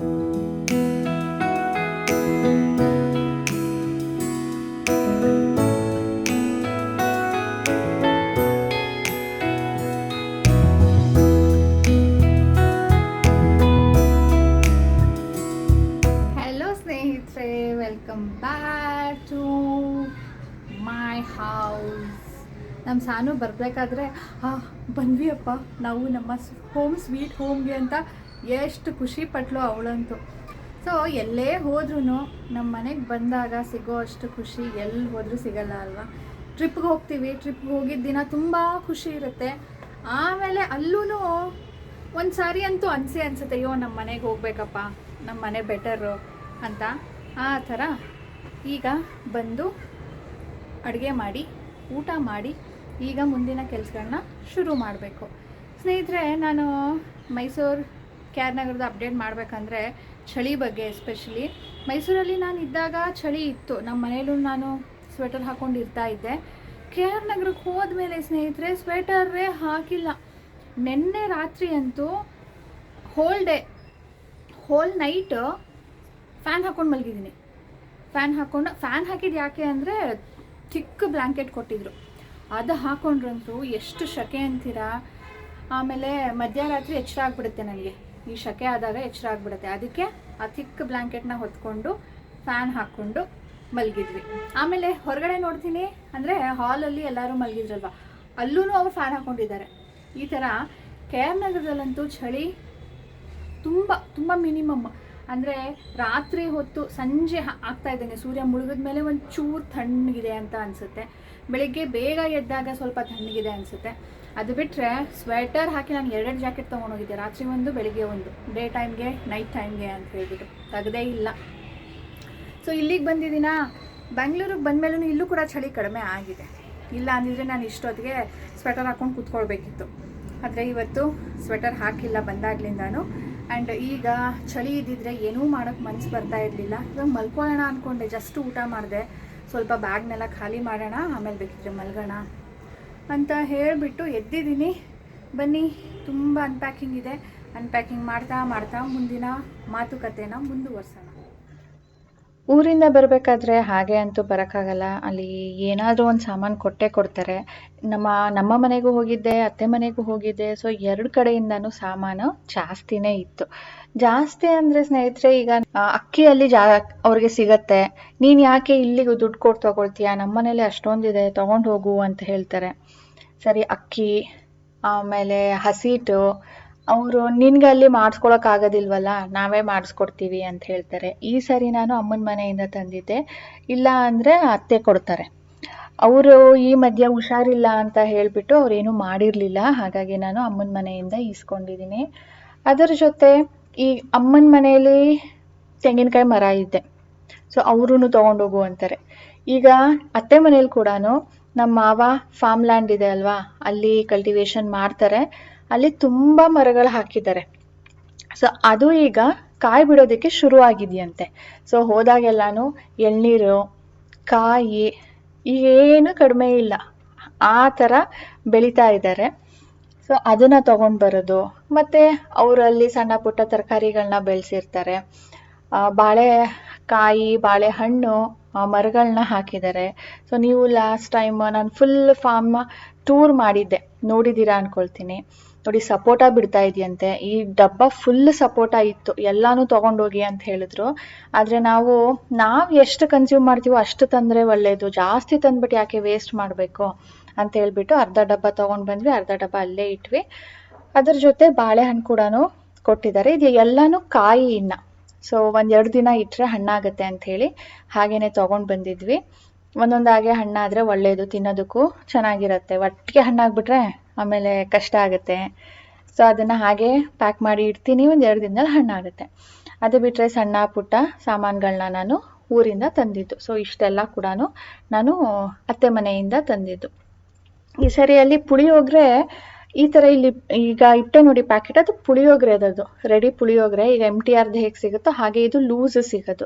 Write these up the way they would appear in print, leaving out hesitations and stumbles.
Welcome back to my house. ನಮ್ಮ ಸಾನು ಬರಬೇಕಾದ್ರೆ ಬಂದ್ವಿ ಅಪ್ಪ ನಾವು ನಮ್ಮ ಹೋಮ್ ಸ್ವೀಟ್ ಹೋಮ್ಗೆ ಅಂತ ಎಷ್ಟು ಖುಷಿ ಪಟ್ಲು ಅವಳಂತೂ. ಸೊ ಎಲ್ಲೇ ಹೋದ್ರೂ ನಮ್ಮ ಮನೆಗೆ ಬಂದಾಗ ಸಿಗೋ ಅಷ್ಟು ಖುಷಿ ಎಲ್ಲಿ ಹೋದ್ರೂ ಸಿಗಲ್ಲ ಅಲ್ವಾ. ಟ್ರಿಪ್ಗೆ ಹೋಗ್ತೀವಿ, ಟ್ರಿಪ್ಗೆ ಹೋಗಿದ್ದ ದಿನ ತುಂಬ ಖುಷಿ ಇರುತ್ತೆ. ಆಮೇಲೆ ಅಲ್ಲೂ ಒಂದು ಸಾರಿ ಅಂತೂ ಅನಿಸುತ್ತೆ, ಅಯ್ಯೋ ನಮ್ಮ ಮನೆಗೆ ಹೋಗ್ಬೇಕಪ್ಪ, ನಮ್ಮ ಮನೆ ಬೆಟರು ಅಂತ. ಆ ಥರ ಈಗ ಬಂದು ಅಡುಗೆ ಮಾಡಿ ಊಟ ಮಾಡಿ ಈಗ ಮುಂದಿನ ಕೆಲಸಗಳನ್ನ ಶುರು ಮಾಡಬೇಕು. ಸ್ನೇಹಿತರೆ, ನಾನು ಮೈಸೂರು KR ನಗರದ ಅಪ್ಡೇಟ್ ಮಾಡಬೇಕಂದ್ರೆ ಚಳಿ ಬಗ್ಗೆ ಎಸ್ಪೆಷಲಿ. ಮೈಸೂರಲ್ಲಿ ನಾನು ಇದ್ದಾಗ ಚಳಿ ಇತ್ತು, ನಮ್ಮ ಮನೇಲೂ ನಾನು ಸ್ವೆಟರ್ ಹಾಕ್ಕೊಂಡಿರ್ತಾ ಇದ್ದೆ. KR ನಗರಕ್ಕೆ ಹೋದ್ಮೇಲೆ ಸ್ನೇಹಿತರೆ ಸ್ವೆಟರೇ ಹಾಕಿಲ್ಲ. ನಿನ್ನೆ ರಾತ್ರಿ ಅಂತೂ ಹೋಲ್ ನೈಟ್ ಫ್ಯಾನ್ ಹಾಕ್ಕೊಂಡು ಮಲಗಿದ್ದೀನಿ. ಫ್ಯಾನ್ ಹಾಕಿದ್ದು ಯಾಕೆ ಅಂದರೆ ಚಿಕ್ಕ ಬ್ಲ್ಯಾಂಕೆಟ್ ಕೊಟ್ಟಿದ್ರು, ಅದು ಹಾಕ್ಕೊಂಡ್ರಂತೂ ಎಷ್ಟು ಶಕೆ ಅಂತೀರಾ. ಆಮೇಲೆ ಮಧ್ಯರಾತ್ರಿ ಎಚ್ಚರ ಆಗಿಬಿಡುತ್ತೆ ನನಗೆ, ಈ ಶಕೆ ಆದಾಗ ಎಚ್ಚರ ಆಗಿಬಿಡುತ್ತೆ. ಅದಕ್ಕೆ ಆ ಚಿಕ್ಕ ಬ್ಲ್ಯಾಂಕೆಟ್ನ ಹೊತ್ಕೊಂಡು ಫ್ಯಾನ್ ಹಾಕ್ಕೊಂಡು ಮಲಗಿದ್ವಿ. ಆಮೇಲೆ ಹೊರಗಡೆ ನೋಡ್ತೀನಿ ಅಂದರೆ ಹಾಲಲ್ಲಿ ಎಲ್ಲರೂ ಮಲಗಿದ್ರಲ್ವ, ಅಲ್ಲೂ ಅವರು ಫ್ಯಾನ್ ಹಾಕ್ಕೊಂಡಿದ್ದಾರೆ. ಈ ಥರ KR ನಗರದಲ್ಲಂತೂ ಚಳಿ ತುಂಬ ತುಂಬ ಮಿನಿಮಮ್. ಅಂದರೆ ರಾತ್ರಿ ಹೊತ್ತು ಸಂಜೆ ಆಗ್ತಾ ಇದ್ದೇನೆ, ಸೂರ್ಯ ಮುಳುಗಿದ ಮೇಲೆ ಒಂದು ಚೂರು ತಣ್ಣಗಿದೆ ಅಂತ ಅನಿಸುತ್ತೆ. ಬೆಳಿಗ್ಗೆ ಬೇಗ ಎದ್ದಾಗ ಸ್ವಲ್ಪ ತಣ್ಣಗಿದೆ ಅನಿಸುತ್ತೆ. ಅದು ಬಿಟ್ಟರೆ ಸ್ವೆಟರ್ ಹಾಕಿ ನಾನು 2 ಜಾಕೆಟ್ ತೊಗೊಂಡೋಗಿದ್ದೆ, ರಾತ್ರಿ ಒಂದು ಬೆಳಿಗ್ಗೆ ಒಂದು, ಡೇ ಟೈಮ್ಗೆ ನೈಟ್ ಟೈಮ್ಗೆ ಅಂತ ಹೇಳ್ಬಿಟ್ಟು ತೆಗ್ದೇ ಇಲ್ಲ. ಸೊ ಇಲ್ಲಿಗೆ ಬಂದಿದ್ದೀನಾ, ಬೆಂಗಳೂರಿಗೆ ಬಂದಮೇಲೂ ಇಲ್ಲೂ ಕೂಡ ಚಳಿ ಕಡಿಮೆ ಆಗಿದೆ. ಇಲ್ಲ ಅಂದಿದ್ರೆ ನಾನು ಇಷ್ಟೊತ್ತಿಗೆ ಸ್ವೆಟರ್ ಹಾಕ್ಕೊಂಡು ಕೂತ್ಕೊಳ್ಬೇಕಿತ್ತು. ಆದರೆ ಇವತ್ತು ಸ್ವೆಟರ್ ಹಾಕಿಲ್ಲ ಬಂದಾಗ್ಲಿಂದಾನು. ಆ್ಯಂಡ್ ಈಗ ಚಳಿ ಇದ್ದಿದ್ರೆ ಏನೂ ಮಾಡೋಕ್ಕೆ ಮನಸ್ಸು ಬರ್ತಾ ಇರಲಿಲ್ಲ. ಇವಾಗ ಮಲ್ಕೊಳ್ಳೋಣ ಅಂದ್ಕೊಂಡೆ, ಜಸ್ಟ್ ಊಟ ಮಾಡಿದೆ, ಸ್ವಲ್ಪ ಬ್ಯಾಗ್ನೆಲ್ಲ ಖಾಲಿ ಮಾಡೋಣ, ಆಮೇಲೆ ಬೇಕಿದ್ರೆ ಮಲ್ಗೋಣ ಅಂತ ಹೇಳಿಬಿಟ್ಟು ಎದ್ದಿದ್ದೀನಿ. ಬನ್ನಿ, ತುಂಬ ಅನ್ಪ್ಯಾಕಿಂಗ್ ಇದೆ. ಅನ್ಪ್ಯಾಕಿಂಗ್ ಮಾಡ್ತಾ ಮುಂದಿನ ಮಾತುಕತೆನ ಮುಂದುವರ್ಸೋಣ. ಊರಿಂದ ಬರಬೇಕಾದ್ರೆ ಹಾಗೆ ಅಂತೂ ಬರೋಕ್ಕಾಗಲ್ಲ, ಅಲ್ಲಿ ಏನಾದರೂ ಒಂದು ಸಾಮಾನು ಕೊಡ್ತಾರೆ. ನಮ್ಮ ಮನೆಗೂ ಹೋಗಿದ್ದೆ, ಅತ್ತೆ ಮನೆಗೂ ಹೋಗಿದ್ದೆ. ಸೊ 2 ಕಡೆಯಿಂದನೂ ಸಾಮಾನು ಜಾಸ್ತಿನೇ ಇತ್ತು. ಜಾಸ್ತಿ ಅಂದರೆ ಸ್ನೇಹಿತರೆ, ಈಗ ಅಕ್ಕಿಯಲ್ಲಿ ಅವ್ರಿಗೆ ಸಿಗತ್ತೆ, ನೀನು ಯಾಕೆ ಇಲ್ಲಿಗೆ ದುಡ್ಡು ಕೊಟ್ಟು ತೊಗೊಳ್ತೀಯಾ, ನಮ್ಮ ಮನೇಲಿ ಅಷ್ಟೊಂದಿದೆ ತೊಗೊಂಡು ಹೋಗು ಅಂತ ಹೇಳ್ತಾರೆ. ಸರಿ, ಅಕ್ಕಿ ಆಮೇಲೆ ಹಸಿಟ್ಟು ಅವರು ನಿನ್ಗೆ ಅಲ್ಲಿ ಮಾಡಿಸ್ಕೊಳಕ್ಕಾಗೋದಿಲ್ವಲ್ಲ, ನಾವೇ ಮಾಡಿಸ್ಕೊಡ್ತೀವಿ ಅಂತ ಹೇಳ್ತಾರೆ. ಈ ಸರಿ ನಾನು ಅಮ್ಮನ ಮನೆಯಿಂದ ತಂದಿದ್ದೆ, ಇಲ್ಲ ಅಂದರೆ ಅತ್ತೆ ಕೊಡ್ತಾರೆ. ಅವರು ಈ ಮಧ್ಯೆ ಹುಷಾರಿಲ್ಲ ಅಂತ ಹೇಳಿಬಿಟ್ಟು ಅವ್ರೇನು ಮಾಡಿರಲಿಲ್ಲ, ಹಾಗಾಗಿ ನಾನು ಅಮ್ಮನ ಮನೆಯಿಂದ ಈಸ್ಕೊಂಡಿದ್ದೀನಿ. ಅದರ ಜೊತೆ ಈ ಅಮ್ಮನ ಮನೆಯಲ್ಲಿ ತೆಂಗಿನಕಾಯಿ ಮರ ಇದೆ, ಸೊ ಅವರೂ ತೊಗೊಂಡೋಗು ಅಂತಾರೆ. ಈಗ ಅತ್ತೆ ಮನೇಲಿ ಕೂಡ ನಮ್ಮ ಮಾವ ಫಾರ್ಮ್ ಲ್ಯಾಂಡ್ ಇದೆ ಅಲ್ವಾ, ಅಲ್ಲಿ ಕಲ್ಟಿವೇಶನ್ ಮಾಡ್ತಾರೆ, ಅಲ್ಲಿ ತುಂಬ ಮರಗಳು ಹಾಕಿದ್ದಾರೆ. ಸೊ ಅದು ಈಗ ಕಾಯಿ ಬಿಡೋದಕ್ಕೆ ಶುರು ಆಗಿದೆಯಂತೆ. ಸೊ ಹೋದಾಗೆಲ್ಲಾನು ಎಳ್ನೀರು, ಕಾಯಿ ಏನು ಕಡಿಮೆ ಇಲ್ಲ, ಆ ಥರ ಬೆಳೀತಾ ಇದ್ದಾರೆ. ಸೊ ಅದನ್ನು ತೊಗೊಂಡು ಬರೋದು, ಮತ್ತು ಅವರಲ್ಲಿ ಸಣ್ಣ ಪುಟ್ಟ ತರಕಾರಿಗಳನ್ನ ಬೆಳೆಸಿರ್ತಾರೆ. ಬಾಳೆಕಾಯಿ, ಬಾಳೆಹಣ್ಣು ಮರಗಳನ್ನ ಹಾಕಿದ್ದಾರೆ. ಸೊ ನೀವು ಲಾಸ್ಟ್ ಟೈಮ್ ನಾನು ಫುಲ್ ಫಾರ್ಮ್ ಟೂರ್ ಮಾಡಿದ್ದೆ, ನೋಡಿದ್ದೀರಾ ಅಂದ್ಕೊಳ್ತೀನಿ. ನೋಡಿ, ಸಪೋಟ ಬಿಡ್ತಾ ಇದೆಯಂತೆ, ಈ ಡಬ್ಬ ಫುಲ್ ಸಪೋಟ ಇತ್ತು, ಎಲ್ಲಾನು ತೊಗೊಂಡೋಗಿ ಅಂತ ಹೇಳಿದ್ರು. ಆದರೆ ನಾವು ಎಷ್ಟು ಕನ್ಸ್ಯೂಮ್ ಮಾಡ್ತೀವೋ ಅಷ್ಟು ತಂದರೆ ಒಳ್ಳೆಯದು, ಜಾಸ್ತಿ ತಂದ್ಬಿಟ್ಟು ಯಾಕೆ ವೇಸ್ಟ್ ಮಾಡಬೇಕು ಅಂತ ಹೇಳ್ಬಿಟ್ಟು ಅರ್ಧ ಡಬ್ಬ ತೊಗೊಂಡು ಬಂದ್ವಿ, ಅರ್ಧ ಡಬ್ಬ ಅಲ್ಲೇ ಇಟ್ವಿ. ಅದ್ರ ಜೊತೆ ಬಾಳೆಹಣ್ಣು ಕೂಡ ಕೊಟ್ಟಿದ್ದಾರೆ. ಇದು ಎಲ್ಲಾನು ಕಾಯಿ ಇನ್ನು, ಸೊ 1-2 ದಿನ ಇಟ್ಟರೆ ಹಣ್ಣಾಗುತ್ತೆ ಅಂಥೇಳಿ ಹಾಗೇನೆ ತೊಗೊಂಡು ಬಂದಿದ್ವಿ. ಒಂದೊಂದಾಗೆ ಹಣ್ಣಾದರೆ ಒಳ್ಳೆಯದು, ತಿನ್ನೋದಕ್ಕೂ ಚೆನ್ನಾಗಿರುತ್ತೆ. ಒಟ್ಟಿಗೆ ಹಣ್ಣಾಗ್ಬಿಟ್ರೆ ಆಮೇಲೆ ಕಷ್ಟ ಆಗುತ್ತೆ. ಸೊ ಅದನ್ನು ಹಾಗೆ ಪ್ಯಾಕ್ ಮಾಡಿ ಇಡ್ತೀನಿ, 1-2 ದಿನದಲ್ಲಿ ಹಣ್ಣಾಗುತ್ತೆ. ಅದು ಬಿಟ್ಟರೆ ಸಣ್ಣ ಪುಟ್ಟ ಸಾಮಾನುಗಳನ್ನ ನಾನು ಊರಿಂದ ತಂದಿದ್ದು. ಸೊ ಇಷ್ಟೆಲ್ಲ ಕೂಡ ನಾನು ಅತ್ತೆ ಮನೆಯಿಂದ ತಂದಿದ್ದು. ಈ ಸರಿಯಲ್ಲಿ ಪುಳಿಯೋಗರೆ ಈ ಥರ ಇಲ್ಲಿ ಈಗ ಇಟ್ಟೆ ನೋಡಿ ಪ್ಯಾಕೆಟ್, ಅದು ಪುಳಿಯೋಗರೆ, ಅದು ರೆಡಿ ಪುಳಿಯೋಗರೆ. ಈಗ MTRದು ಹೇಗೆ ಸಿಗುತ್ತೋ ಹಾಗೆ ಇದು ಲೂಸ್ ಸಿಗೋದು,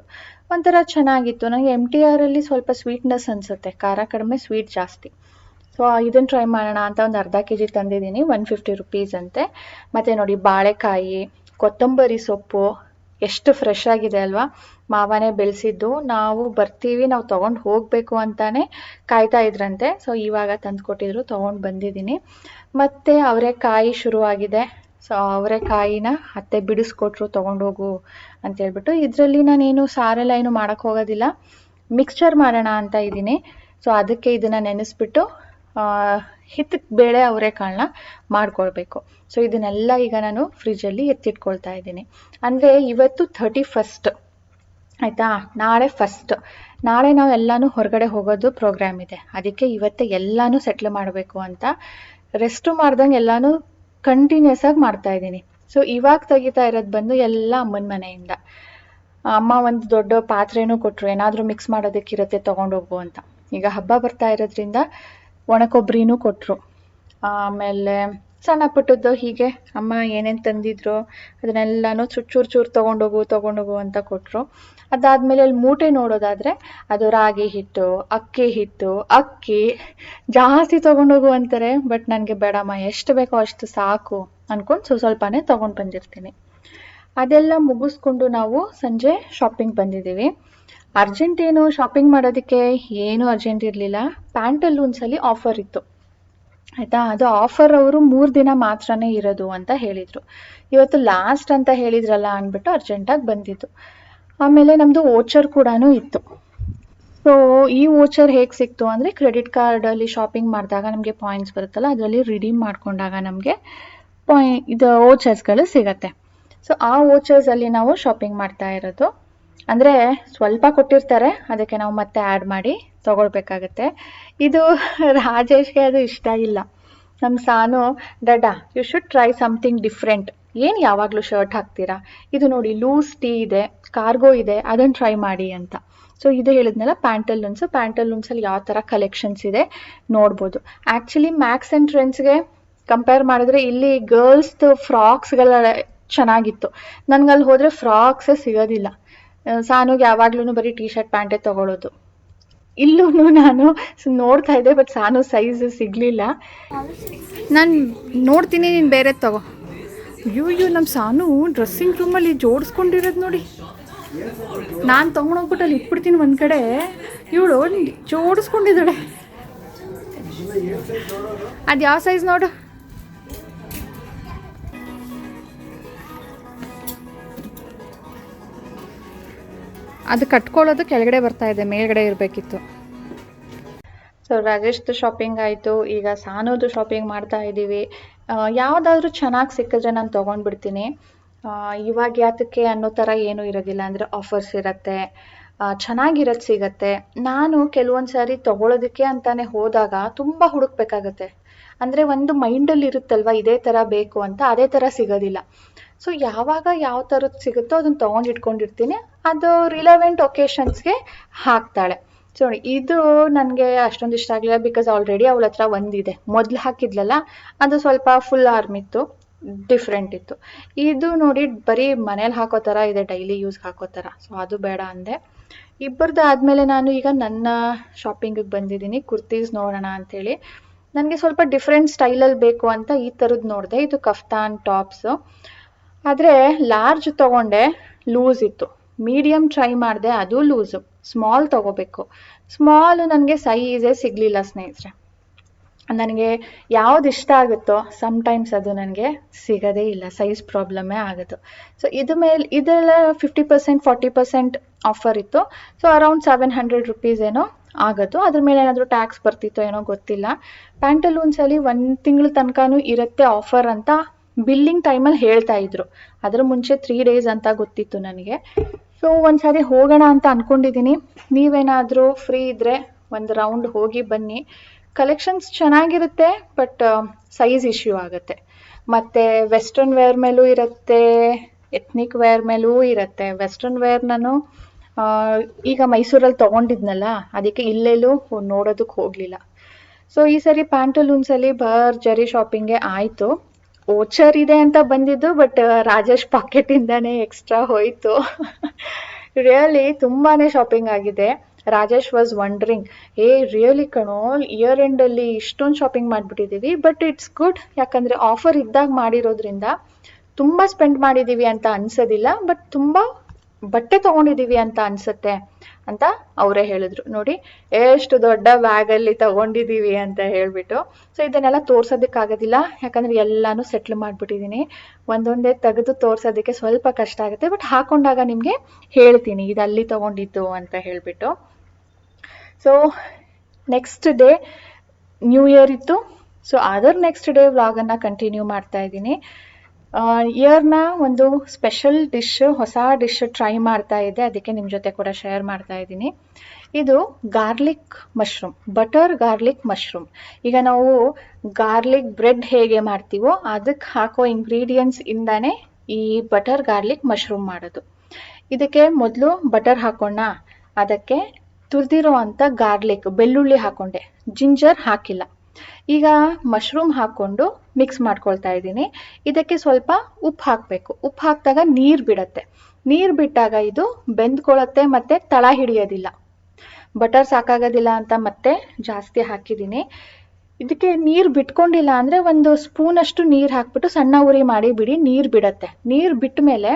ಒಂಥರ ಚೆನ್ನಾಗಿತ್ತು. ನನಗೆ MTRಲ್ಲಿ ಸ್ವಲ್ಪ ಸ್ವೀಟ್ನೆಸ್ ಅನಿಸುತ್ತೆ, ಖಾರ ಕಡಿಮೆ ಸ್ವೀಟ್ ಜಾಸ್ತಿ. ಸೊ ಇದನ್ನು ಟ್ರೈ ಮಾಡೋಣ ಅಂತ ಒಂದು ಅರ್ಧ kg ತಂದಿದ್ದೀನಿ, 150 ರುಪೀಸ್ ಅಂತೆ. ಮತ್ತು ನೋಡಿ ಬಾಳೆಕಾಯಿ, ಕೊತ್ತಂಬರಿ ಸೊಪ್ಪು, ಎಷ್ಟು ಫ್ರೆಶ್ ಆಗಿದೆ ಅಲ್ವಾ. ಮಾವನೇ ಬೆಳೆಸಿದ್ದು, ನಾವು ಬರ್ತೀವಿ ನಾವು ತೊಗೊಂಡು ಹೋಗಬೇಕು ಅಂತಾನೆ ಕಾಯ್ತಾ ಇದ್ರಂತೆ. ಸೊ ಇವಾಗ ತಂದು ಕೊಟ್ಟಿದ್ರು, ತೊಗೊಂಡು ಬಂದಿದ್ದೀನಿ. ಮತ್ತು ಅವರೆಕಾಯಿ ಶುರುವಾಗಿದೆ. ಸೊ ಅವರೆಕಾಯಿನ ಅತ್ತೆ ಬಿಡಿಸ್ಕೊಟ್ರು ತೊಗೊಂಡೋಗು ಅಂತ ಹೇಳ್ಬಿಟ್ಟು. ಇದರಲ್ಲಿ ನಾನೇನು ಸಾರೆಲ್ಲ ಏನು ಮಾಡೋಕ್ಕೆ ಹೋಗೋದಿಲ್ಲ, ಮಿಕ್ಸ್ಚರ್ ಮಾಡೋಣ ಅಂತ ಇದ್ದೀನಿ. ಸೊ ಅದಕ್ಕೆ ಇದನ್ನು ನೆನೆಸ್ಬಿಟ್ಟು ಹಿತ್ತಕ್ಕೆ ಬೇಳೆ ಅವರೆಕಾಳನ್ನ ಮಾಡ್ಕೊಳ್ಬೇಕು. ಸೊ ಇದನ್ನೆಲ್ಲ ಈಗ ನಾನು ಫ್ರಿಜ್ಜಲ್ಲಿ ಎತ್ತಿಟ್ಕೊಳ್ತಾ ಇದ್ದೀನಿ. ಅಂದರೆ ಇವತ್ತು 31 ಆಯಿತಾ, ನಾಳೆ 1. ನಾಳೆ ನಾವು ಎಲ್ಲನೂ ಹೊರಗಡೆ ಹೋಗೋದು ಪ್ರೋಗ್ರಾಮ್ ಇದೆ. ಅದಕ್ಕೆ ಇವತ್ತೇ ಎಲ್ಲನೂ ಸೆಟ್ಲ್ ಮಾಡಬೇಕು ಅಂತ ರೆಸ್ಟು ಮಾಡ್ದಂಗೆ ಎಲ್ಲನೂ ಕಂಟಿನ್ಯೂಸ್ ಆಗಿ ಮಾಡ್ತಾ ಇದ್ದೀನಿ. ಸೊ ಇವಾಗ ತೆಗಿತಾ ಇರೋದು ಬಂದು ಎಲ್ಲ ಅಮ್ಮನ ಮನೆಯಿಂದ. ಅಮ್ಮ ಒಂದು ದೊಡ್ಡ ಪಾತ್ರೆನೂ ಕೊಟ್ಟರು, ಏನಾದರೂ ಮಿಕ್ಸ್ ಮಾಡೋದಕ್ಕಿರುತ್ತೆ ತೊಗೊಂಡೋಗು ಅಂತ. ಈಗ ಹಬ್ಬ ಬರ್ತಾ ಇರೋದ್ರಿಂದ ಒಣಕೊಬ್ಬರಿನೂ ಕೊಟ್ಟರು. ಆಮೇಲೆ ಸಣ್ಣ ಪುಟ್ಟದ್ದು ಹೀಗೆ ಅಮ್ಮ ಏನೇನು ತಂದಿದ್ರು ಅದನ್ನೆಲ್ಲನೂ ಚೂರು ತೊಗೊಂಡೋಗು ಅಂತ ಕೊಟ್ಟರು. ಅದಾದಮೇಲೆ ಅಲ್ಲಿ ಮೂಟೆ ನೋಡೋದಾದರೆ ಅದು ರಾಗಿ ಹಿಟ್ಟು, ಅಕ್ಕಿ ಜಾಸ್ತಿ ತೊಗೊಂಡೋಗು ಅಂತಾರೆ. ಬಟ್ ನನಗೆ ಬೇಡಮ್ಮ, ಎಷ್ಟು ಬೇಕೋ ಅಷ್ಟು ಸಾಕು ಅಂದ್ಕೊಂಡು ಸ್ವಲ್ಪನೇ ತೊಗೊಂಡು ಬಂದಿರ್ತೀನಿ. ಅದೆಲ್ಲ ಮುಗಿಸ್ಕೊಂಡು ನಾವು ಸಂಜೆ ಶಾಪಿಂಗ್ ಬಂದಿದ್ದೀವಿ. ಅರ್ಜೆಂಟ್ ಏನು ಶಾಪಿಂಗ್ ಮಾಡೋದಕ್ಕೆ ಏನೂ ಅರ್ಜೆಂಟ್ ಇರಲಿಲ್ಲ. ಪ್ಯಾಂಟಲೂನ್ಸಲ್ಲಿ ಆಫರ್ ಇತ್ತು ಆಯಿತಾ. ಅದು ಆಫರ್ ಅವರು 3 ದಿನ ಮಾತ್ರನೇ ಇರೋದು ಅಂತ ಹೇಳಿದರು. ಇವತ್ತು ಲಾಸ್ಟ್ ಅಂತ ಹೇಳಿದ್ರಲ್ಲ ಅಂದ್ಬಿಟ್ಟು ಅರ್ಜೆಂಟಾಗಿ ಬಂದಿದ್ದು. ಆಮೇಲೆ ನಮ್ಮದು ವೋಚರ್ ಕೂಡ ಇತ್ತು. ಸೊ ಈ ವೋಚರ್ ಹೇಗೆ ಸಿಕ್ತು ಅಂದರೆ, ಕ್ರೆಡಿಟ್ ಕಾರ್ಡಲ್ಲಿ ಶಾಪಿಂಗ್ ಮಾಡಿದಾಗ ನಮಗೆ ಪಾಯಿಂಟ್ಸ್ ಬರುತ್ತಲ್ಲ, ಅದರಲ್ಲಿ ರಿಡೀಮ್ ಮಾಡ್ಕೊಂಡಾಗ ನಮಗೆ ಇದು ವೋಚರ್ಸ್ಗಳು ಸಿಗತ್ತೆ. ಸೊ ಆ ವೋಚರ್ಸಲ್ಲಿ ನಾವು ಶಾಪಿಂಗ್ ಮಾಡ್ತಾ ಇರೋದು. ಅಂದರೆ ಸ್ವಲ್ಪ ಕೊಟ್ಟಿರ್ತಾರೆ, ಅದಕ್ಕೆ ನಾವು ಮತ್ತೆ ಆ್ಯಡ್ ಮಾಡಿ ತೊಗೊಳ್ಬೇಕಾಗತ್ತೆ. ಇದು ರಾಜೇಶ್ಗೆ ಅದು ಇಷ್ಟ ಇಲ್ಲ. ನಮ್ಮ ಸಾನು, ಡಡ್ಡಾ you should try something different, ಏನು ಯಾವಾಗಲೂ ಶರ್ಟ್ ಹಾಕ್ತೀರಾ, ಇದು ನೋಡಿ ಲೂಸ್ ಟೀ ಇದೆ, ಕಾರ್ಗೋ ಇದೆ, ಅದನ್ನು ಟ್ರೈ ಮಾಡಿ ಅಂತ. ಸೊ ಇದು ಹೇಳಿದ್ನಲ್ಲ ಪ್ಯಾಂಟಲೂನ್ಸಲ್ಲಿ ಯಾವ ಥರ ಕಲೆಕ್ಷನ್ಸ್ ಇದೆ ನೋಡ್ಬೋದು. ಆ್ಯಕ್ಚುಲಿ ಮ್ಯಾಕ್ಸ್ ಆ್ಯಂಡ್ ಟ್ರೆಂಡ್ಸ್ಗೆ ಕಂಪೇರ್ ಮಾಡಿದ್ರೆ ಇಲ್ಲಿ ಗರ್ಲ್ಸ್ದು ಫ್ರಾಕ್ಸ್ಗಳ ಚೆನ್ನಾಗಿತ್ತು. ನನಗಲ್ಲಿ ಹೋದರೆ ಫ್ರಾಕ್ಸೇ ಸಿಗೋದಿಲ್ಲ. ಸಾನುಗೆ ಯಾವಾಗ್ಲೂ ಬರೀ ಟೀ ಶರ್ಟ್ ಪ್ಯಾಂಟೇ ತೊಗೊಳೋದು. ಇಲ್ಲೂ ನಾನು ನೋಡ್ತಾ ಇದ್ದೆ, ಬಟ್ ಸಾನು ಸೈಜ್ ಸಿಗಲಿಲ್ಲ. ನಾನು ನೋಡ್ತೀನಿ, ನೀನು ಬೇರೆ ತಗೋ. ಅಯ್ಯೋ ನಮ್ಮ ಸಾನು ಡ್ರೆಸ್ಸಿಂಗ್ ರೂಮಲ್ಲಿ ಜೋಡಿಸ್ಕೊಂಡಿರೋದು ನೋಡಿ. ನಾನು ತೊಗೊಂಡೋಗ್ಬಿಟ್ಟು ಅಲ್ಲಿ ಇಟ್ಬಿಡ್ತೀನಿ ಒಂದು ಕಡೆ, ಇವಳು ಜೋಡಿಸ್ಕೊಂಡಿದ್ದಾಳೆ. ಅದು ಯಾವ ಸೈಜ್ ನೋಡು. ಅದು ಕಟ್ಕೊಳ್ಳೋದು ಕೆಳಗಡೆ ಬರ್ತಾ ಇದೆ, ಮೇಲ್ಗಡೆ ಇರಬೇಕಿತ್ತು. ಸೊ ರಾಜೇಶ್ದು ಶಾಪಿಂಗ್ ಆಯಿತು. ಈಗ ಸಾನೋದು ಶಾಪಿಂಗ್ ಮಾಡ್ತಾ ಇದ್ದೀವಿ. ಯಾವುದಾದ್ರೂ ಚೆನ್ನಾಗಿ ಸಿಕ್ಕಿದ್ರೆ ನಾನು ತೊಗೊಂಡ್ಬಿಡ್ತೀನಿ. ಇವಾಗ ಯಾತಕ್ಕೆ ಅನ್ನೋ ಥರ ಏನೂ ಇರೋದಿಲ್ಲ. ಅಂದರೆ ಆಫರ್ಸ್ ಇರುತ್ತೆ, ಚೆನ್ನಾಗಿರೋದು ಸಿಗತ್ತೆ. ನಾನು ಕೆಲವೊಂದು ಸಾರಿ ತೊಗೊಳೋದಕ್ಕೆ ಅಂತಲೇ ಹೋದಾಗ ತುಂಬ ಹುಡುಕ್ಬೇಕಾಗತ್ತೆ. ಅಂದರೆ ಒಂದು ಮೈಂಡಲ್ಲಿ ಇರುತ್ತಲ್ವ ಇದೇ ಥರ ಬೇಕು ಅಂತ, ಅದೇ ಥರ ಸಿಗೋದಿಲ್ಲ. ಸೊ ಯಾವಾಗ ಯಾವ ಥರದ್ದು ಸಿಗುತ್ತೋ ಅದನ್ನು ತೊಗೊಂಡು ಇಟ್ಕೊಂಡಿರ್ತೀನಿ. ಅದು ರಿಲೆವೆಂಟ್ ಒಕೇಶನ್ಸ್ಗೆ ಹಾಕ್ತಾಳೆ. ಸೊ ನೋಡಿ, ಇದು ನನಗೆ ಅಷ್ಟೊಂದು ಇಷ್ಟ ಆಗಲಿಲ್ಲ. ಬಿಕಾಸ್ ಆಲ್ರೆಡಿ ಅವಳ ಹತ್ರ ಒಂದಿದೆ. ಮೊದಲು ಹಾಕಿದ್ಲಲ್ಲ, ಅದು ಸ್ವಲ್ಪ ಫುಲ್ ಆರ್ಮ್ ಇತ್ತು, ಡಿಫ್ರೆಂಟ್ ಇತ್ತು. ಇದು ನೋಡಿ ಬರೀ ಮನೇಲಿ ಹಾಕೋ ಥರ ಇದೆ, ಡೈಲಿ ಯೂಸ್ಗೆ ಹಾಕೋ ಥರ. ಸೊ ಅದು ಬೇಡ ಅಂದೆ. ಇಬ್ಬರದ್ದು ಆದಮೇಲೆ ನಾನು ಈಗ ನನ್ನ ಶಾಪಿಂಗಿಗೆ ಬಂದಿದ್ದೀನಿ. ಕುರ್ತೀಸ್ ನೋಡೋಣ ಅಂಥೇಳಿ. ನನಗೆ ಸ್ವಲ್ಪ ಡಿಫ್ರೆಂಟ್ ಸ್ಟೈಲಲ್ಲಿ ಬೇಕು ಅಂತ ಈ ಥರದ್ದು ನೋಡಿದೆ. ಇದು ಕಫ್ತಾನ್ ಟಾಪ್ಸು. ಆದರೆ ಲಾರ್ಜ್ ತೊಗೊಂಡೆ, ಲೂಸ್ ಇತ್ತು. ಮೀಡಿಯಮ್ ಟ್ರೈ ಮಾಡಿದೆ, ಅದು ಲೂಸು. ಸ್ಮಾಲ್ ತೊಗೋಬೇಕು, ಸ್ಮಾಲ್ ನನಗೆ ಸೈಜೇ ಸಿಗಲಿಲ್ಲ ಸ್ನೇಹಿತರೆ. ನನಗೆ ಯಾವ್ದು ಇಷ್ಟ ಆಗುತ್ತೋ ಸಮ್ಟೈಮ್ಸ್ ಅದು ನನಗೆ ಸಿಗೋದೇ ಇಲ್ಲ, ಸೈಜ್ ಪ್ರಾಬ್ಲಮ್ಮೇ ಆಗೋದು. ಸೊ ಇದೆಲ್ಲ 50% 40% ಆಫರ್ ಇತ್ತು. ಸೊ ಅರೌಂಡ್ 700 rupees ಏನೋ ಆಗೋದು. ಅದ್ರ ಮೇಲೆ ಏನಾದರೂ ಟ್ಯಾಕ್ಸ್ ಬರ್ತಿತ್ತೋ ಏನೋ ಗೊತ್ತಿಲ್ಲ. ಪ್ಯಾಂಟಲೂನ್ಸಲ್ಲಿ 1 ತಿಂಗಳ ತನಕನೂ ಇರುತ್ತೆ ಆಫರ್ ಅಂತ ಬಿಲ್ಲಿಂಗ್ ಟೈಮಲ್ಲಿ ಹೇಳ್ತಾ ಇದ್ರು. ಅದರ ಮುಂಚೆ 3 days ಅಂತ ಗೊತ್ತಿತ್ತು ನನಗೆ. ಸೊ ಒಂದ್ಸಾರಿ ಹೋಗೋಣ ಅಂತ ಅಂದ್ಕೊಂಡಿದ್ದೀನಿ. ನೀವೇನಾದರೂ ಫ್ರೀ ಇದ್ದರೆ ಒಂದು ರೌಂಡ್ ಹೋಗಿ ಬನ್ನಿ. ಕಲೆಕ್ಷನ್ಸ್ ಚೆನ್ನಾಗಿರುತ್ತೆ, ಬಟ್ ಸೈಜ್ ಇಶ್ಯೂ ಆಗುತ್ತೆ. ಮತ್ತು ವೆಸ್ಟರ್ನ್ ವೇರ್ ಮೇಲೂ ಇರುತ್ತೆ, ಎತ್ನಿಕ್ ವೇರ್ ಮೇಲೂ ಇರುತ್ತೆ. ವೆಸ್ಟರ್ನ್ ವೇರ್ ನಾನು ಈಗ ಮೈಸೂರಲ್ಲಿ ತೊಗೊಂಡಿದ್ನಲ್ಲ, ಅದಕ್ಕೆ ಇಲ್ಲೆಲ್ಲೂ ನೋಡೋದಕ್ಕೆ ಹೋಗಲಿಲ್ಲ. ಸೊ ಈ ಸರಿ ಪ್ಯಾಂಟಲೂನ್ಸಲ್ಲಿ ಭರ್ಜರಿ ಶಾಪಿಂಗೇ ಆಯಿತು. ವೋಚರ್ ಇದೆ ಅಂತ ಬಂದಿದ್ದು, ಬಟ್ ರಾಜೇಶ್ ಪಾಕೆಟಿಂದಾನೇ ಎಕ್ಸ್ಟ್ರಾ ಹೋಯಿತು. ರಿಯಲಿ ತುಂಬಾ ಶಾಪಿಂಗ್ ಆಗಿದೆ. ರಾಜೇಶ್ ವಾಸ್ ವಂಡ್ರಿಂಗ್, ರಿಯಲಿ ಕಣೋ, ಇಯರ್ ಎಂಡಲ್ಲಿ ಇಷ್ಟೊಂದು ಶಾಪಿಂಗ್ ಮಾಡಿಬಿಟ್ಟಿದ್ದೀವಿ. ಬಟ್ ಇಟ್ಸ್ ಗುಡ್, ಯಾಕಂದರೆ ಆಫರ್ ಇದ್ದಾಗ ಮಾಡಿರೋದ್ರಿಂದ ತುಂಬ ಸ್ಪೆಂಡ್ ಮಾಡಿದ್ದೀವಿ ಅಂತ ಅನ್ಸೋದಿಲ್ಲ, ಬಟ್ ತುಂಬ ಬಟ್ಟೆ ತೊಗೊಂಡಿದ್ದೀವಿ ಅಂತ ಅನ್ಸುತ್ತೆ ಅಂತ ಅವರೇ ಹೇಳಿದ್ರು. ನೋಡಿ ಎಷ್ಟು ದೊಡ್ಡ ಬ್ಯಾಗಲ್ಲಿ ತಗೊಂಡಿದ್ದೀವಿ ಅಂತ ಹೇಳ್ಬಿಟ್ಟು. ಸೊ ಇದನ್ನೆಲ್ಲ ತೋರ್ಸೋದಕ್ಕಾಗೋದಿಲ್ಲ, ಯಾಕಂದ್ರೆ ಎಲ್ಲಾನು ಸೆಟ್ಲ್ ಮಾಡಿಬಿಟ್ಟಿದ್ದೀನಿ. ಒಂದೊಂದೇ ತೆಗೆದು ತೋರ್ಸೋದಕ್ಕೆ ಸ್ವಲ್ಪ ಕಷ್ಟ ಆಗುತ್ತೆ, ಬಟ್ ಹಾಕೊಂಡಾಗ ನಿಮಗೆ ಹೇಳ್ತೀನಿ ಇದು ಅಲ್ಲಿ ತಗೊಂಡಿದ್ದು ಅಂತ ಹೇಳ್ಬಿಟ್ಟು. So next day new year ಇತ್ತು. ಸೊ ಅದರ್ ನೆಕ್ಸ್ಟ್ ಡೇ ವ್ಲಾಗನ್ನು ಕಂಟಿನ್ಯೂ ಮಾಡ್ತಾ ಇದ್ದೀನಿ. ಇಯರ್ನ ಒಂದು ಸ್ಪೆಷಲ್ ಡಿಶ್, ಹೊಸ ಡಿಶ್ ಟ್ರೈ ಮಾಡ್ತಾ ಇದ್ದೆ, ಅದಕ್ಕೆ ನಿಮ್ಮ ಜೊತೆ ಕೂಡ ಶೇರ್ ಮಾಡ್ತಾ ಇದ್ದೀನಿ. ಇದು garlic mushroom, butter garlic mushroom. ಈಗ ನಾವು ಗಾರ್ಲಿಕ್ ಬ್ರೆಡ್ ಹೇಗೆ ಮಾಡ್ತೀವೋ ಅದಕ್ಕೆ ಹಾಕೋ ಇಂಗ್ರೀಡಿಯೆಂಟ್ಸ್ ಇಂದಾನೆ ಈ ಬಟರ್ ಗಾರ್ಲಿಕ್ ಮಶ್ರೂಮ್ ಮಾಡೋದು. ಇದಕ್ಕೆ ಮೊದಲು ಬಟರ್ ಹಾಕೋಣ, ಅದಕ್ಕೆ ತುರಿದಿರೋ ಅಂಥ ಗಾರ್ಲಿಕ್ ಬೆಳ್ಳುಳ್ಳಿ ಹಾಕೊಂಡೆ, ಜಿಂಜರ್ ಹಾಕಿಲ್ಲ. ಈಗ ಮಶ್ರೂಮ್ ಹಾಕ್ಕೊಂಡು ಮಿಕ್ಸ್ ಮಾಡ್ಕೊಳ್ತಾ ಇದ್ದೀನಿ. ಇದಕ್ಕೆ ಸ್ವಲ್ಪ ಉಪ್ಪು ಹಾಕಬೇಕು. ಉಪ್ಪು ಹಾಕಿದಾಗ ನೀರು ಬಿಡತ್ತೆ. ನೀರು ಬಿಟ್ಟಾಗ ಇದು ಬೆಂದ್ಕೊಳ್ಳುತ್ತೆ ಮತ್ತು ತಳ ಹಿಡಿಯೋದಿಲ್ಲ. ಬಟರ್ ಸಾಕಾಗೋದಿಲ್ಲ ಅಂತ ಮತ್ತೆ ಜಾಸ್ತಿ ಹಾಕಿದ್ದೀನಿ. ಇದಕ್ಕೆ ನೀರು ಬಿಟ್ಕೊಂಡಿಲ್ಲ ಅಂದರೆ ಒಂದು ಸ್ಪೂನಷ್ಟು ನೀರು ಹಾಕ್ಬಿಟ್ಟು ಸಣ್ಣ ಉರಿ ಮಾಡಿ ಬಿಡಿ, ನೀರು ಬಿಡತ್ತೆ. ನೀರು ಬಿಟ್ಟ ಮೇಲೆ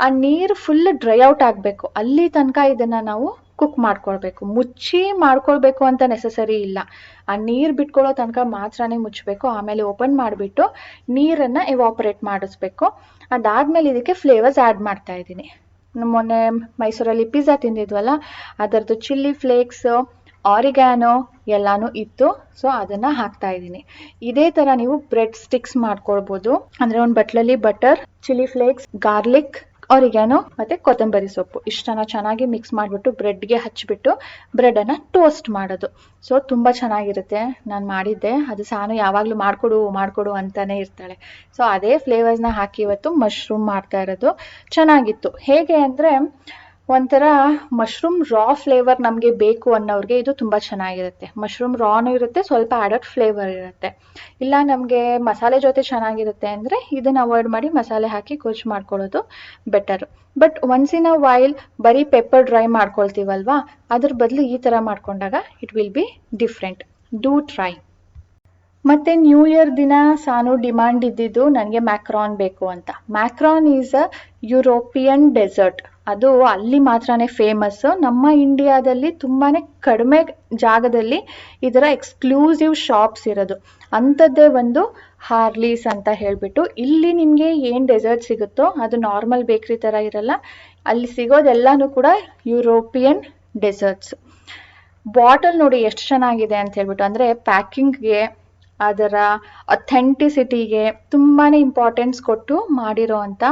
ಆ ನೀರು ಫುಲ್ ಡ್ರೈ ಔಟ್ ಆಗಬೇಕು, ಅಲ್ಲಿ ತನಕ ಇದನ್ನು ನಾವು ಕುಕ್ ಮಾಡ್ಕೊಳ್ಬೇಕು. ಮುಚ್ಚಿ ಮಾಡ್ಕೊಳ್ಬೇಕು ಅಂತ ನೆಸಸರಿ ಇಲ್ಲ, ಆ ನೀರು ಬಿಟ್ಕೊಳ್ಳೋ ತನಕ ಮಾತ್ರನೇ ಮುಚ್ಚಬೇಕು. ಆಮೇಲೆ ಓಪನ್ ಮಾಡಿಬಿಟ್ಟು ನೀರನ್ನು ಎವಾಪರೇಟ್ ಮಾಡಿಸ್ಬೇಕು. ಅದಾದಮೇಲೆ ಇದಕ್ಕೆ ಫ್ಲೇವರ್ಸ್ ಆ್ಯಡ್ ಮಾಡ್ತಾ ಇದ್ದೀನಿ. ಮೊನ್ನೆ ಮೈಸೂರಲ್ಲಿ ಪಿಜ್ಜಾ ತಿಂದಿದ್ವಲ್ಲ, ಅದರದ್ದು ಚಿಲ್ಲಿ ಫ್ಲೇಕ್ಸ್, ಆರಿಗ್ಯಾನೋ ಎಲ್ಲಾನು ಇತ್ತು. ಸೊ ಅದನ್ನು ಹಾಕ್ತಾ ಇದ್ದೀನಿ. ಇದೇ ಥರ ನೀವು ಬ್ರೆಡ್ ಸ್ಟಿಕ್ಸ್ ಮಾಡ್ಕೊಳ್ಬೋದು. ಅಂದರೆ ಒಂದು ಬಟ್ಲಲ್ಲಿ butter, chilli flakes, garlic, oregano ಮತ್ತು ಕೊತ್ತಂಬರಿ ಸೊಪ್ಪು ಇಷ್ಟನ್ನು ಚೆನ್ನಾಗಿ ಮಿಕ್ಸ್ ಮಾಡಿಬಿಟ್ಟು ಬ್ರೆಡ್ಗೆ ಹಚ್ಚಿಬಿಟ್ಟು ಬ್ರೆಡನ್ನು ಟೋಸ್ಟ್ ಮಾಡೋದು. ಸೊ ತುಂಬ ಚೆನ್ನಾಗಿರುತ್ತೆ. ನಾನು ಮಾಡಿದ್ದೆ, ಅದು ಸಾನು ಯಾವಾಗಲೂ ಮಾಡಿಕೊಡು ಅಂತಾನೆ ಇರ್ತಾಳೆ. ಸೊ ಅದೇ ಫ್ಲೇವರ್ಸ್ನ ಹಾಕಿ ಇವತ್ತು ಮಶ್ರೂಮ್ ಮಾಡ್ತಾ ಇರೋದು. ಚೆನ್ನಾಗಿತ್ತು. ಹೇಗೆ ಅಂದರೆ ಒಂಥರ ಮಶ್ರೂಮ್ ರಾ ಫ್ಲೇವರ್ ನಮಗೆ ಬೇಕು ಅನ್ನೋರಿಗೆ ಇದು ತುಂಬ ಚೆನ್ನಾಗಿರುತ್ತೆ. ಮಶ್ರೂಮ್ ರಾನು ಇರುತ್ತೆ, ಸ್ವಲ್ಪ ಆ್ಯಡಡ್ ಫ್ಲೇವರ್ ಇರುತ್ತೆ. ಇಲ್ಲ ನಮಗೆ ಮಸಾಲೆ ಜೊತೆ ಚೆನ್ನಾಗಿರುತ್ತೆ ಅಂದರೆ ಇದನ್ನು ಅವಾಯ್ಡ್ ಮಾಡಿ ಮಸಾಲೆ ಹಾಕಿ ಗೊಜ್ಜು ಮಾಡ್ಕೊಳ್ಳೋದು better. But once in a while ಬರೀ ಪೆಪ್ಪರ್ ಡ್ರೈ ಮಾಡ್ಕೊಳ್ತೀವಲ್ವಾ, ಅದ್ರ ಬದಲು ಈ ಥರ ಮಾಡ್ಕೊಂಡಾಗ it will be different. Do try. ಮತ್ತು ನ್ಯೂ ಇಯರ್ ದಿನ ಸಾನು ಡಿಮಾಂಡ್ ಇದ್ದಿದ್ದು ನನಗೆ ಮ್ಯಾಕ್ರಾನ್ ಬೇಕು ಅಂತ. Macaron is a European dessert. ಅದು ಅಲ್ಲಿ ಮಾತ್ರನೇ ಫೇಮಸ್ಸು. ನಮ್ಮ ಇಂಡಿಯಾದಲ್ಲಿ ತುಂಬಾ ಕಡಿಮೆ ಜಾಗದಲ್ಲಿ ಇದರ ಎಕ್ಸ್ಕ್ಲೂಸಿವ್ ಶಾಪ್ಸ್ ಇರೋದು. ಅಂಥದ್ದೇ ಒಂದು ಹಾರ್ಲೀಸ್ ಅಂತ ಹೇಳಿಬಿಟ್ಟು. ಇಲ್ಲಿ ನಿಮಗೆ ಏನು ಡೆಸರ್ಟ್ ಸಿಗುತ್ತೋ ಅದು ನಾರ್ಮಲ್ ಬೇಕ್ರಿ ಥರ ಇರಲ್ಲ. ಅಲ್ಲಿ ಸಿಗೋದೆಲ್ಲನೂ ಕೂಡ ಯುರೋಪಿಯನ್ ಡೆಸರ್ಟ್ಸ್. ಬಾಟಲ್ ನೋಡಿ ಎಷ್ಟು ಚೆನ್ನಾಗಿದೆ ಅಂತ ಹೇಳ್ಬಿಟ್ಟು. ಅಂದರೆ ಪ್ಯಾಕಿಂಗ್ಗೆ, ಅದರ ಅಥೆಂಟಿಸಿಟಿಗೆ ತುಂಬಾ ಇಂಪಾರ್ಟೆನ್ಸ್ ಕೊಟ್ಟು ಮಾಡಿರೋ ಅಂಥ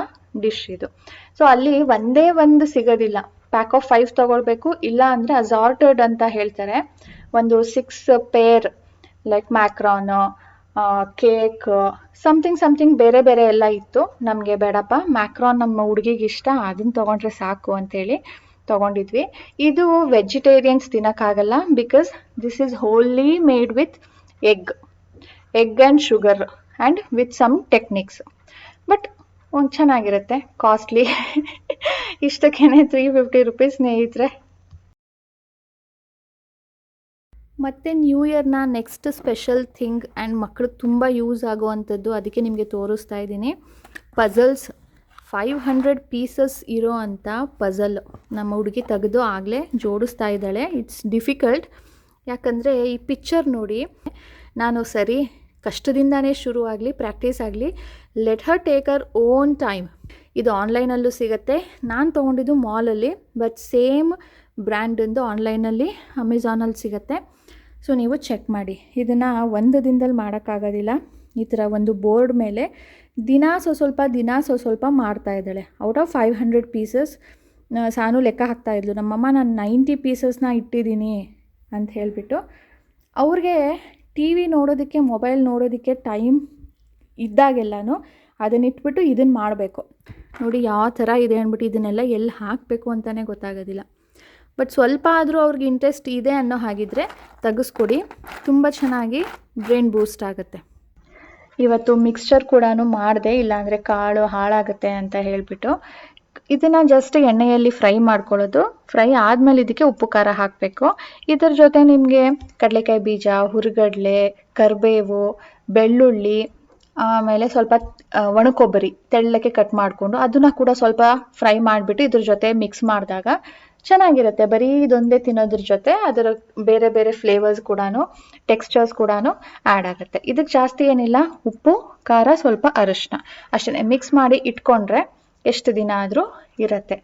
ಡಿಶ್ ಇದು. ಸೊ ಅಲ್ಲಿ ಒಂದೇ ಒಂದು ಸಿಗೋದಿಲ್ಲ, ಪ್ಯಾಕ್ ಆಫ್ 5 ತೊಗೊಳ್ಬೇಕು. ಇಲ್ಲ ಅಂದರೆ ಅಸಾರ್ಟೆಡ್ ಅಂತ ಹೇಳ್ತಾರೆ, ಒಂದು 6 ಪೇರ್ ಲೈಕ್ ಮ್ಯಾಕ್ರಾನು, ಕೇಕ್, ಸಮಥಿಂಗ್ ಬೇರೆ ಬೇರೆ ಎಲ್ಲ ಇತ್ತು. ನಮಗೆ ಬೇಡಪ್ಪ ಮ್ಯಾಕ್ರಾನ್, ನಮ್ಮ ಹುಡುಗಿಗೆ ಇಷ್ಟ, ಅದನ್ನು ತೊಗೊಂಡ್ರೆ ಸಾಕು ಅಂತೇಳಿ ತೊಗೊಂಡಿದ್ವಿ. ಇದು ವೆಜಿಟೇರಿಯನ್ಸ್ ತಿನ್ನೋಕ್ಕಾಗಲ್ಲ, because this is wholly made with egg and sugar and with some techniques. But ಒಂದು ಚೆನ್ನಾಗಿರುತ್ತೆ. ಕಾಸ್ಟ್ಲಿ ಇಷ್ಟಕ್ಕೇ 350 ರುಪೀಸ್ ಸ್ನೇಹಿತರೆ. ಮತ್ತು ನ್ಯೂ ಇಯರ್ನ ನೆಕ್ಸ್ಟ್ ಸ್ಪೆಷಲ್ ಥಿಂಗ್ ಆ್ಯಂಡ್ ಮಕ್ಳಿಗೆ ತುಂಬ ಯೂಸ್ ಆಗುವಂಥದ್ದು, ಅದಕ್ಕೆ ನಿಮಗೆ ತೋರಿಸ್ತಾ ಇದ್ದೀನಿ. ಪಝಲ್ಸ್ 500 ಪೀಸಸ್ ಇರೋ ಅಂಥ ಪಝಲ್ ನಮ್ಮ ಹುಡುಗಿ ತೆಗೆದು ಆಗಲೇ ಜೋಡಿಸ್ತಾ ಇದ್ದಾಳೆ. ಇಟ್ಸ್ ಡಿಫಿಕಲ್ಟ್, ಯಾಕಂದರೆ ಈ ಪಿಕ್ಚರ್ ನೋಡಿ, ನಾನು ಸರಿ ಕಷ್ಟದಿಂದನೇ ಶುರು ಆಗಲಿ, ಪ್ರಾಕ್ಟೀಸ್ ಆಗಲಿ, ಲೆಟ್ ಹರ್ ಟೇಕ್ ಹರ್ ಓನ್ ಟೈಮ್. ಇದು ಆನ್ಲೈನಲ್ಲೂ ಸಿಗುತ್ತೆ. ನಾನು ತೊಗೊಂಡಿದ್ದು ಮಾಲಲ್ಲಿ, ಬಟ್ ಸೇಮ್ ಬ್ರ್ಯಾಂಡಿಂದು ಆನ್ಲೈನಲ್ಲಿ ಅಮೆಝಾನಲ್ಲಿ ಸಿಗುತ್ತೆ. ಸೊ ನೀವು ಚೆಕ್ ಮಾಡಿ. ಇದನ್ನು ಒಂದು ದಿನದಲ್ಲಿ ಮಾಡೋಕ್ಕಾಗೋದಿಲ್ಲ. ಈ ಥರ ಒಂದು ಬೋರ್ಡ್ ಮೇಲೆ ದಿನ ಸ್ವಲ್ಪ ಮಾಡ್ತಾ ಇದ್ದಾಳೆ. ಔಟ್ ಆಫ್ 500 ಪೀಸಸ್ ಸಾನು ಲೆಕ್ಕ ಹಾಕ್ತಾಯಿದ್ಲು. ನಮ್ಮಮ್ಮ ನಾನು 90 ಪೀಸಸ್ನ ಇಟ್ಟಿದ್ದೀನಿ ಅಂತ ಹೇಳಿಬಿಟ್ಟು. ಅವ್ರಿಗೆ ಟಿ ವಿ ನೋಡೋದಕ್ಕೆ, ಮೊಬೈಲ್ ನೋಡೋದಕ್ಕೆ ಟೈಮ್ ಇದ್ದಾಗೆಲ್ಲನೂ ಅದನ್ನಿಟ್ಬಿಟ್ಟು ಇದನ್ನು ಮಾಡಬೇಕು. ನೋಡಿ ಯಾವ ಥರ ಇದೆ ಅಂದ್ಬಿಟ್ಟು ಇದನ್ನೆಲ್ಲ ಎಲ್ಲಿ ಹಾಕಬೇಕು ಅಂತಲೇ ಗೊತ್ತಾಗೋದಿಲ್ಲ. ಬಟ್ ಸ್ವಲ್ಪ ಆದರೂ ಅವ್ರಿಗೆ ಇಂಟ್ರೆಸ್ಟ್ ಇದೆ ಅನ್ನೋ ಹಾಗಿದ್ರೆ ತೆಗೆಸ್ಕೊಡಿ, ತುಂಬ ಚೆನ್ನಾಗಿ ಬ್ರೈನ್ ಬೂಸ್ಟ್ ಆಗುತ್ತೆ. ಇವತ್ತು ಮಿಕ್ಸ್ಚರ್ ಕೂಡ ಮಾಡಿದೆ, ಇಲ್ಲಾಂದರೆ ಕಾಳು ಹಾಳಾಗುತ್ತೆ ಅಂತ ಹೇಳಿಬಿಟ್ಟು. ಇದನ್ನು ಜಸ್ಟ್ ಎಣ್ಣೆಯಲ್ಲಿ ಫ್ರೈ ಮಾಡ್ಕೊಳ್ಳೋದು. ಫ್ರೈ ಆದಮೇಲೆ ಇದಕ್ಕೆ ಉಪ್ಪು ಖಾರ ಹಾಕಬೇಕು. ಇದರ ಜೊತೆ ನಿಮಗೆ ಕಡಲೆಕಾಯಿ ಬೀಜ, ಹುರಿಗಡಲೆ, ಕರಿಬೇವು, ಬೆಳ್ಳುಳ್ಳಿ, ಆಮೇಲೆ ಸ್ವಲ್ಪ ಒಣ ಕೊಬ್ಬರಿ ತೆಳ್ಳಗೆ ಕಟ್ ಮಾಡಿಕೊಂಡು ಅದನ್ನ ಕೂಡ ಸ್ವಲ್ಪ ಫ್ರೈ ಮಾಡಿಬಿಟ್ಟು ಇದ್ರ ಜೊತೆ ಮಿಕ್ಸ್ ಮಾಡಿದಾಗ ಚೆನ್ನಾಗಿರುತ್ತೆ. ಬರೀ ಇದೊಂದೇ ತಿನ್ನೋದ್ರ ಜೊತೆ ಅದರ ಬೇರೆ ಬೇರೆ ಫ್ಲೇವರ್ಸ್ ಕೂಡ ಟೆಕ್ಸ್ಚರ್ಸ್ ಕೂಡ ಆ್ಯಡ್ ಆಗುತ್ತೆ. ಇದಕ್ಕೆ ಜಾಸ್ತಿ ಏನಿಲ್ಲ, ಉಪ್ಪು, ಖಾರ, ಸ್ವಲ್ಪ ಅರಿಶಿನ ಅಷ್ಟೇ ಮಿಕ್ಸ್ ಮಾಡಿ ಇಟ್ಕೊಂಡ್ರೆ ಎಷ್ಟು ದಿನ ಆದರೂ ಇರುತ್ತೆ.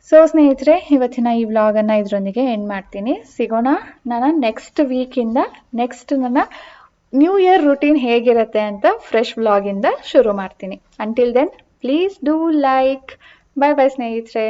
ಸೊ ಸ್ನೇಹಿತರೆ, ಇವತ್ತಿನ ಈ ವ್ಲಾಗನ್ನು ಇದರೊಂದಿಗೆ ಎಂಡ್ ಮಾಡ್ತೀನಿ. ಸಿಗೋಣ ನಾನು ನೆಕ್ಸ್ಟ್ ವೀಕಿಂದ ನೆಕ್ಸ್ಟ್ ನನ್ನ ನ್ಯೂ ಇಯರ್ ರುಟೀನ್ ಹೇಗಿರುತ್ತೆ ಅಂತ ಫ್ರೆಶ್ ವ್ಲಾಗಿಂದ ಶುರು ಮಾಡ್ತೀನಿ. Until then please do like. Bye bye ಸ್ನೇಹಿತರೆ.